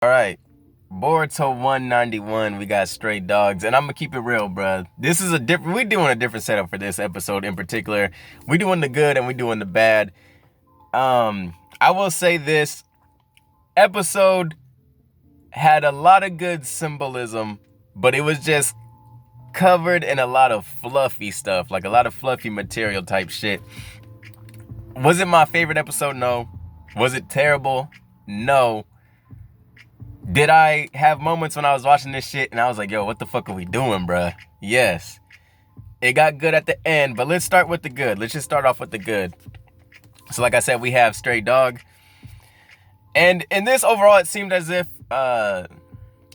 All right, Boruto 191. We got Stray Dogs, and I'm gonna keep it real, bruh. This is a different. We're doing a different setup for this episode in particular. We doing the good and we doing the bad. I will say this episode had a lot of good symbolism, but it was just covered in a lot of fluffy stuff, like a lot of fluffy material type shit. Was it my favorite episode? No. Was it terrible? No. Did I have moments when I was watching this shit and I was like, yo, what the fuck are we doing, bruh? Yes. It got good at the end, but let's start with the good. Let's just start off with the good. So like I said, we have Stray Dog. And in this overall, it seemed as if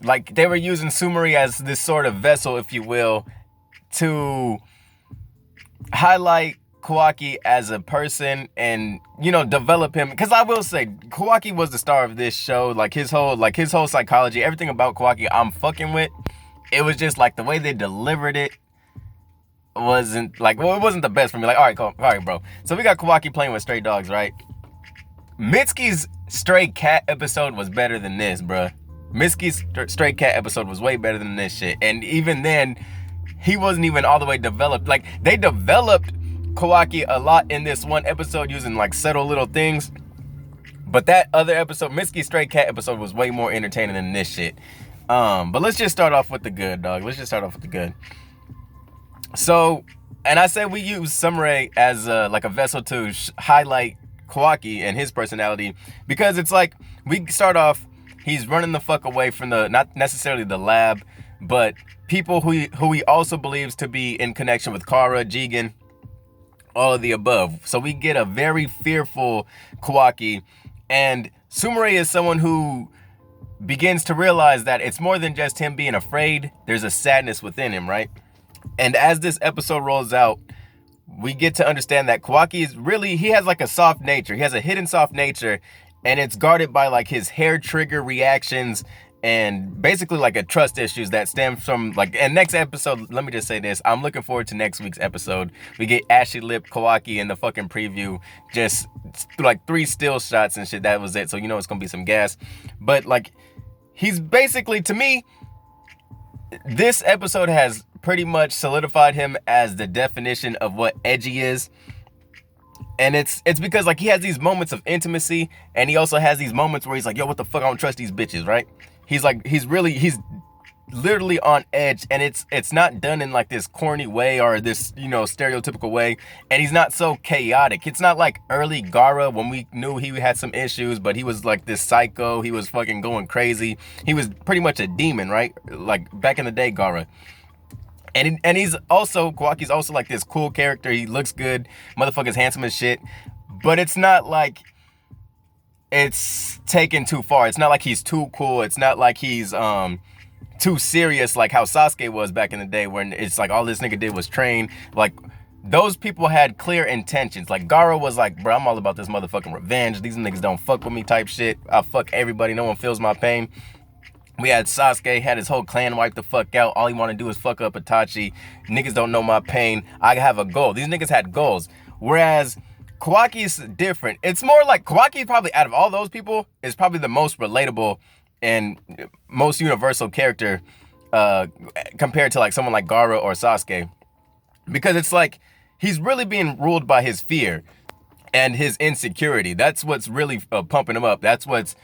like they were using Sumire as this sort of vessel, if you will, to highlight Kawaki as a person and, you know, develop him. Because I will say, Kawaki was the star of this show. Like his whole psychology, everything about Kawaki I'm fucking with. It was just like the way they delivered it wasn't like, well, it wasn't the best for me. Like, all right, cool. All right, bro. So we got Kawaki playing with stray dogs, right? Mitsuki's stray cat episode was better than this, bruh. Mitsuki's stray cat episode was way better than this shit. And even then, he wasn't even all the way developed. Like, they developed Kawaki a lot in this one episode using like subtle little things. But that other episode, Mitsuki's stray cat episode, was way more entertaining than this shit. But let's just start off with the good, dog. Let's just start off with the good. So, and I said we use Sumire as like a vessel to highlight Kawaki and his personality, because it's like we start off, he's running the fuck away from the, not necessarily the lab, but people who he also believes to be in connection with Kara, Jigen, all of the above. So we get a very fearful Kawaki, and Sumire is someone who begins to realize that it's more than just him being afraid. There's a sadness within him, right? And as this episode rolls out, we get to understand that Kawaki is really, he has like a soft nature. He has a hidden soft nature, and it's guarded by like his hair trigger reactions and basically like a trust issues that stem from like, and next episode, let me just say this, I'm looking forward to next week's episode. We get ashy lip Kawaki in the fucking preview, just like 3 still shots and shit. That was it. So you know it's gonna be some gas. But like, he's basically, to me, this episode has pretty much solidified him as the definition of what edgy is. And it's because like he has these moments of intimacy, and he also has these moments where he's like, yo, what the fuck, I don't trust these bitches, right? He's like, he's literally on edge, and it's not done in like this corny way or this, you know, stereotypical way. And he's not so chaotic. It's not like early Gaara when we knew he had some issues, but he was like this psycho. He was fucking going crazy. He was pretty much a demon, right? Like back in the day, Gaara. And he's also, Kawaki's also like this cool character. He looks good. Motherfucker's handsome as shit. But it's not like it's taken too far. It's not like he's too cool. It's not like he's too serious like how Sasuke was back in the day, when it's like all this nigga did was train. Like, those people had clear intentions. Like, Gaara was like, bro, I'm all about this motherfucking revenge. These niggas don't fuck with me type shit. I'll fuck everybody. No one feels my pain. We had Sasuke, had his whole clan wiped the fuck out. All he want to do is fuck up Itachi. Niggas don't know my pain. I have a goal. These niggas had goals. Whereas Kawaki's different. It's more like Kawaki, probably out of all those people, is probably the most relatable and most universal character compared to like someone like Gaara or Sasuke. Because it's like he's really being ruled by his fear and his insecurity. That's what's really pumping him up. That's what's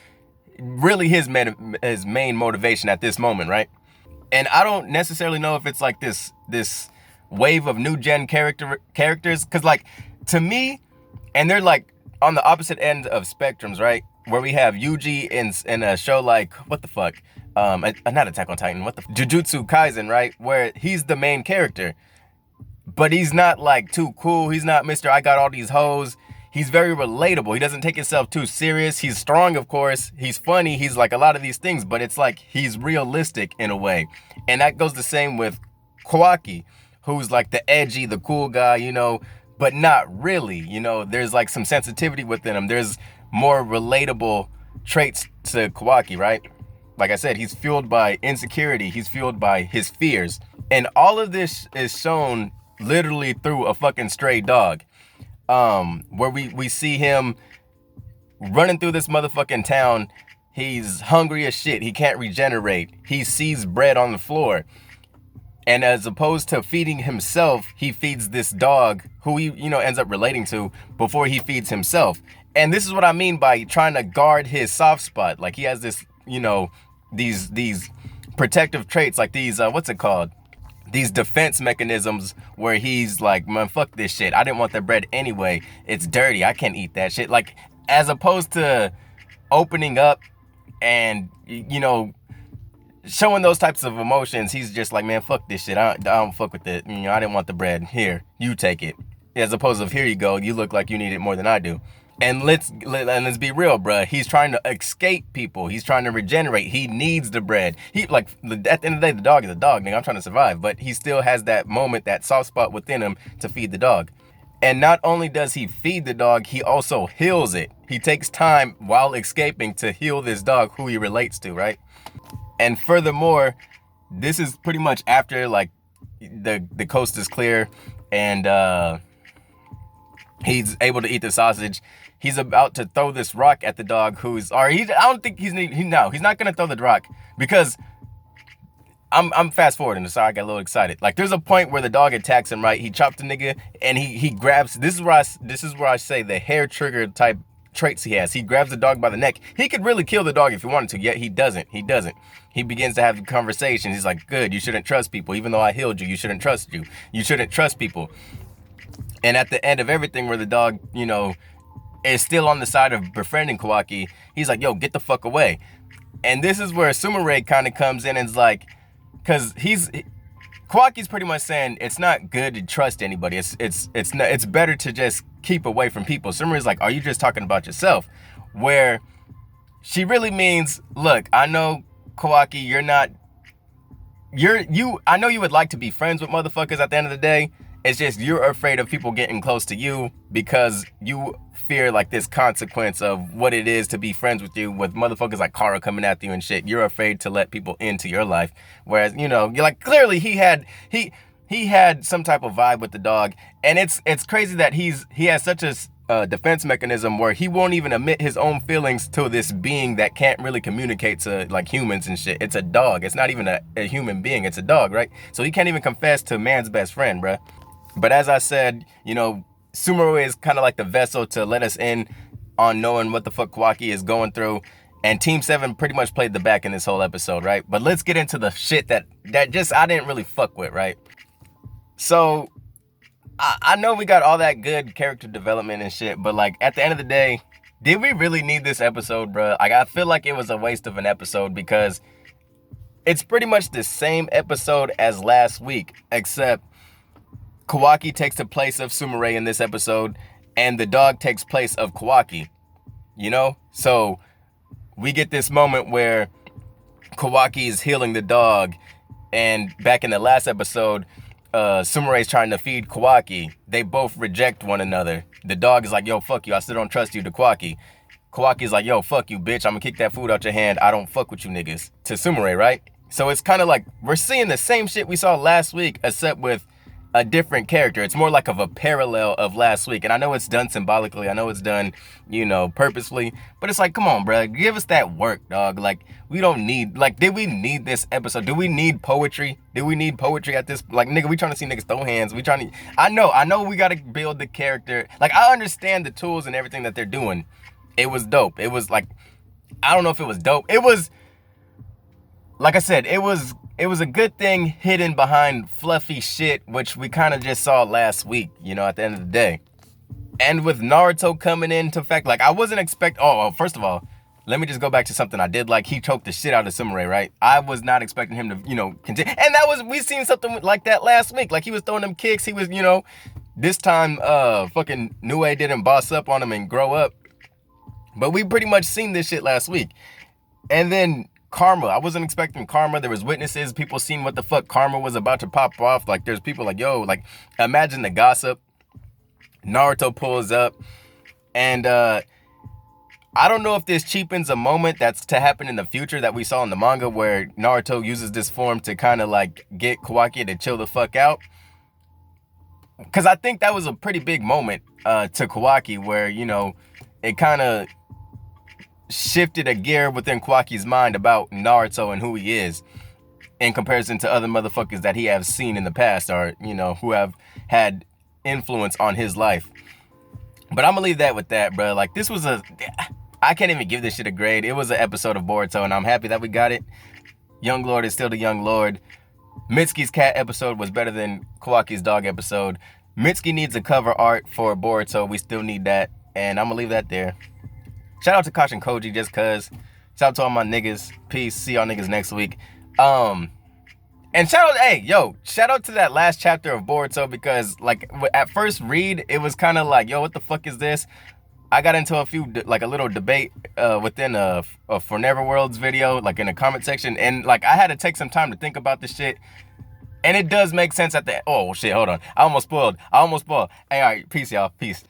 really his main motivation at this moment, right? And I don't necessarily know if it's like this wave of new gen characters, because like, to me, and they're like on the opposite end of spectrums, right? Where we have Yuji in a show like, what the fuck, not Attack on Titan, what the Jujutsu Kaisen, right? Where he's the main character, but he's not like too cool. He's not Mr. I got all these hoes. He's very relatable. He doesn't take himself too serious. He's strong, of course. He's funny. He's like a lot of these things, but it's like he's realistic in a way. And that goes the same with Kawaki, who's like the edgy, the cool guy, you know, but not really. You know, there's like some sensitivity within him. There's more relatable traits to Kawaki, right? Like I said, he's fueled by insecurity. He's fueled by his fears. And all of this is shown literally through a fucking stray dog. Where we see him running through this motherfucking town, He's hungry as shit. He can't regenerate. He sees bread on the floor. And as opposed to feeding himself, he feeds this dog who he, ends up relating to before he feeds himself. And this is what I mean by trying to guard his soft spot. Like he has this, these protective traits, like these, what's it called? These defense mechanisms where he's like, man, fuck this shit. I didn't want the bread anyway. It's dirty. I can't eat that shit. Like, as opposed to opening up and, showing those types of emotions, he's just like, man, fuck this shit. I don't fuck with it. I didn't want the bread. Here, you take it. As opposed to, here you go. You look like you need it more than I do. And let's be real, bruh. He's trying to escape people. He's trying to regenerate. He needs the bread. At the end of the day, the dog is a dog, nigga. I'm trying to survive. But he still has that moment, that soft spot within him to feed the dog. And not only does he feed the dog, he also heals it. He takes time while escaping to heal this dog who he relates to, right? And furthermore, this is pretty much after, like, the coast is clear and he's able to eat the sausage. He's about to throw this rock at the dog I don't think he's not going to throw the rock because I'm fast forwarding. Sorry, I got a little excited. Like, there's a point where the dog attacks him, right? He chopped the nigga and he grabs, this is where I say the hair trigger type traits he has. He grabs the dog by the neck. He could really kill the dog if he wanted to, yet he doesn't. He begins to have a conversation. He's like, good, you shouldn't trust people. Even though I healed you, you shouldn't trust people. And at the end of everything where the dog, is still on the side of befriending Kawaki, he's like, yo, get the fuck away. And this is where Sumire kind of comes in and is like, because Kawaki's pretty much saying it's not good to trust anybody. It's better to just keep away from people. Sumire's like, are you just talking about yourself? Where she really means, look, I know Kawaki, I know you would like to be friends with motherfuckers at the end of the day. It's just you're afraid of people getting close to you because you fear like this consequence of what it is to be friends with you with motherfuckers like Kara coming after you and shit. You're afraid to let people into your life. Whereas, you're like, clearly he had some type of vibe with the dog. And it's crazy that he has such a defense mechanism where he won't even admit his own feelings to this being that can't really communicate to like humans and shit. It's a dog. It's not even a human being. It's a dog, right? So he can't even confess to man's best friend, bruh. But as I said, Sumire is kind of like the vessel to let us in on knowing what the fuck Kawaki is going through. And Team 7 pretty much played the back in this whole episode, right? But let's get into the shit that just I didn't really fuck with, right? So, I know we got all that good character development and shit, but like at the end of the day, did we really need this episode, bro? Like, I feel like it was a waste of an episode because it's pretty much the same episode as last week, except Kawaki takes the place of Sumire in this episode, and the dog takes place of Kawaki, So we get this moment where Kawaki is healing the dog, and back in the last episode, Sumire is trying to feed Kawaki. They both reject one another. The dog is like, yo, fuck you, I still don't trust you, to Kawaki. Kawaki's like, yo, fuck you, bitch, I'm gonna kick that food out your hand, I don't fuck with you niggas, to Sumire, right? So it's kind of like we're seeing the same shit we saw last week, except with a different character. It's more like of a parallel of last week. And I know it's done symbolically. I know it's done, purposefully. But it's like, come on, bro. Give us that work, dog. Like, we don't need, like, did we need this episode? Do we need poetry? Do we need poetry at this? Like, nigga, we trying to see niggas throw hands. I know we got to build the character. Like, I understand the tools and everything that they're doing. It was dope. It was like, I don't know if it was dope. It was, like I said, it was a good thing hidden behind fluffy shit, which we kind of just saw last week, at the end of the day. And with Naruto coming into fact, like, I wasn't first of all, let me just go back to something I did like. He choked the shit out of Sumire, right? I was not expecting him to, continue. And we seen something like that last week. Like, he was throwing them kicks. He was, this time, fucking Nue didn't boss up on him and grow up. But we pretty much seen this shit last week. And then Karma. I wasn't expecting Karma. There was witnesses, people seeing what the fuck Karma was about to pop off. Like, there's people like, yo, like, imagine the gossip. Naruto pulls up. And I don't know if this cheapens a moment that's to happen in the future that we saw in the manga where Naruto uses this form to kind of like get Kawaki to chill the fuck out. Because I think that was a pretty big moment to Kawaki where, it kind of shifted a gear within Kawaki's mind about Naruto and who he is in comparison to other motherfuckers that he has seen in the past, or, you know, who have had influence on his life. But I'm gonna leave that with that, bro. Like, this was I can't even give this shit a grade. It was an episode of Boruto, and I'm happy that we got it. Young Lord is still the Young Lord. Mitsuki's cat episode was better than Kawaki's dog episode. Mitsuki needs a cover art for Boruto. We still need that. And I'm gonna leave that there. Shout out to Kosh and Koji just cuz. Shout out to all my niggas. Peace. See y'all niggas next week. And shout out to that last chapter of Boruto, because like at first read, it was kind of like, yo, what the fuck is this? I got into a little debate within a For Never Worlds video, like in the comment section, and like I had to take some time to think about this shit. And it does make sense at the, oh shit, hold on. I almost spoiled. Hey, all right, peace, y'all. Peace.